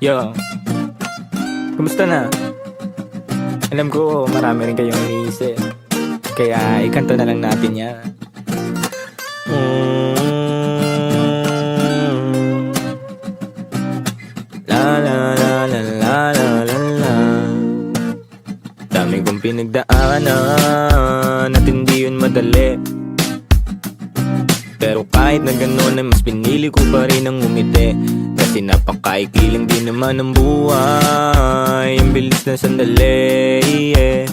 Yo, kumusta na? Alam ko marami rin kayong iniisip, kaya ikanto na lang natin yan. La la la la la la la la. Dami kong pinagdaanan at hindi yun madali, pero kahit na gano'n ay mas pinili ko pa rin ang umiti. Kasi napakaikiling din naman ang buhay, ang bilis ng sandali, yeah.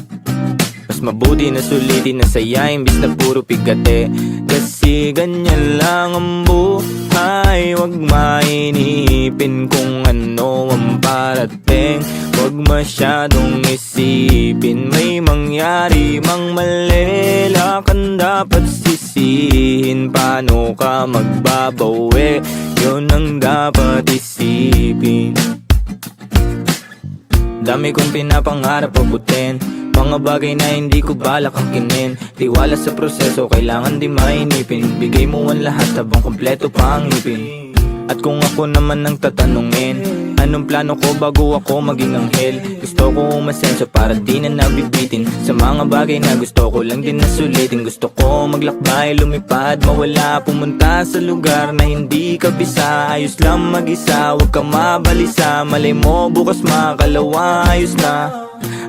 Mas mabuti na sulitin na saya imbis na puro pigate. Kasi ganyan lang ang buhay, wag mainipin kung ano ang parating. Wag masyadong isipin, may mangyari mang mali, lakan dapat sisihin. Paano ka magbabawi, yun ang dapat isipin. Dami kong pinapangarap abutin, mga bagay na hindi ko balak angkinin. Tiwala sa proseso, kailangan di mainipin. Bigay mo ang lahat habang kompleto pa ang ngipin. At kung ako naman ang tatanungin, anong plano ko bago ako maging anghel? Gusto ko umasenso para di na nabibitin sa mga bagay na gusto ko lang din na sulitin. Gusto ko maglakbay, lumipad, mawala, pumunta sa lugar na hindi kabisa. Ayos lang mag-isa, huwag ka mabalisa. Malay mo bukas makalawa, ayos na.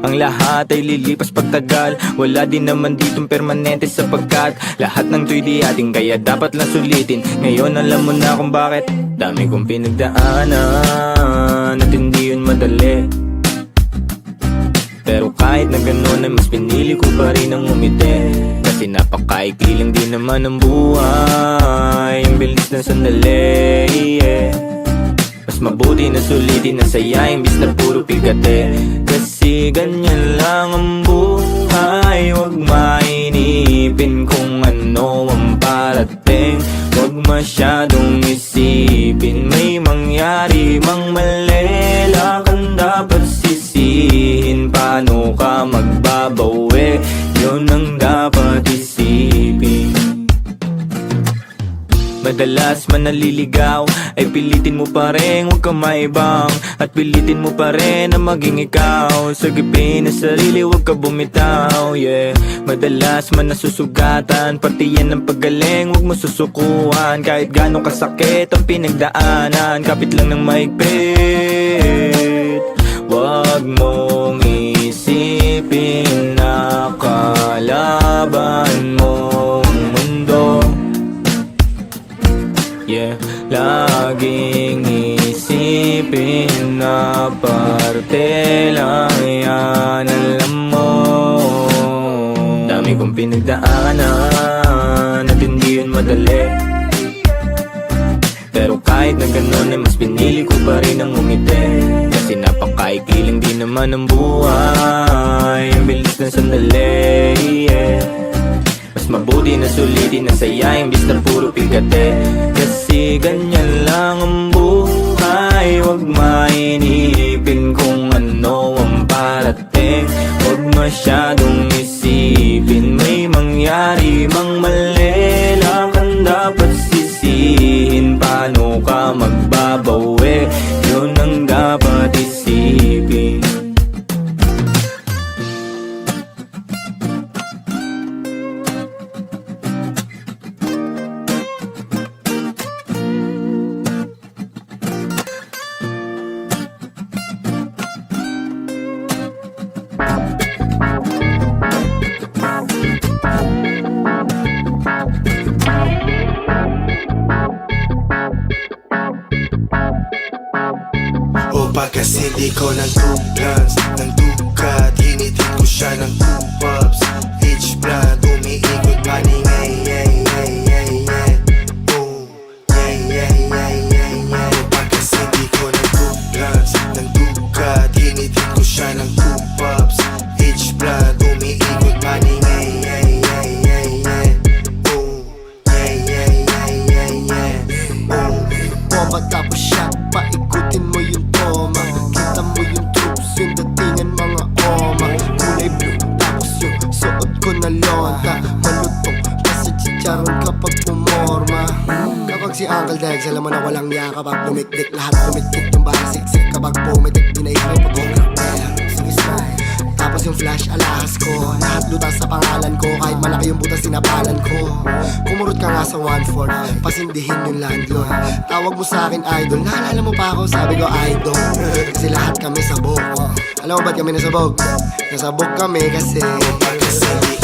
Ang lahat ay lilipas pagtagal, wala din naman ditong permanente sapagkat lahat ng to'y di ating, kaya dapat lang sulitin. Ngayon alam mo na kung bakit. Dami kong pinagdaanan at hindi yun madali, pero kahit na gano'n ay mas pinili ko pa rin ang umiti. Kasi napakaikiling din naman ang buhay, ang bilis ng sandali, yeah. Mas mabuti na sulitin na saya imbis na puro pigate. Kasi ganyan lang ang buhay, wag mainipin kung ano ang parating. Wag masyadong isipin, may mangyari mang mali, lakan dapat sisihin. Paano ka magbabawi, yun ang dapat isipin. Madalas man naliligaw ay pilitin mo pa rin, huwag kang maibang. At pilitin mo pa rin na maging ikaw. Sagipin na sarili, huwag ka bumitaw, yeah. Madalas man nasusugatan, pati yan ang paggaling, huwag mo susukuhan. Kahit gano'ng kasakit ang pinagdaanan, kapit lang ng mahigpit. Huwag mong isipin na kalaban mong mundo, yeah. Laging isipin na parte lang yan, alam mo. Dami kong pinagdaanan at hindi yun madali, pero kahit na gano'n ay mas pinili ko pa rin ang umiti. Kasi napakaikiling din naman ang buhay, ang bilis ng sandali, yeah. Mas mabuti na sulitin na saya imbis na puro pigate. Kasi ganyan lang ang buhay, wag mainipin kung ano ang parating. Wag masyadong isipin, may mangyari mang mali, lakan dapat sisihin. Paano ka magbabawi, yun ang dapat isipin. Pagkasindi ko ng 2 blunts, ng dukat, hinitin ko siya ng 2 puffs. Each blunt, umiikot paningay, yeah, yeah, yeah, yeah. Boom, yeah, yeah, yeah, yeah, yeah. Pagkasindi ko ng 2 blunts, ng dukat, hinitin ko siya ng 2 puffs. Each blunt, umiikot paningay, yeah, yeah, yeah, yeah. Boom, yeah, yeah, yeah, yeah, yeah. Boom. Bomba tapos shot, paikutin mo yung toma. Kita mo yung troops, yung datingan mga oma. Kulay blue, tapos yung suot ko na lonta. Malutong, kasi chicharon kapag pumorma. Kapag si Uncle Dex, alam mo na walang niya. Kapag dumikdik, lahat dumikdik yung basiksik. kapag pumitik, binaig mo yung photographer. Sige smile. Tapos yung flash alahas ko, lahat lutas sa pangalan ko. Kahit malaki yung butas sinapalan ko. Kumurot ka nga sa 1-4, pasindihin yung landlord. Tawag mo sa akin idol, naalala mo pa ako? Sabi ko idol, kasi lahat kami sabog. Alam mo ba't kami nasabog? Nasabog kami kasi Kasi di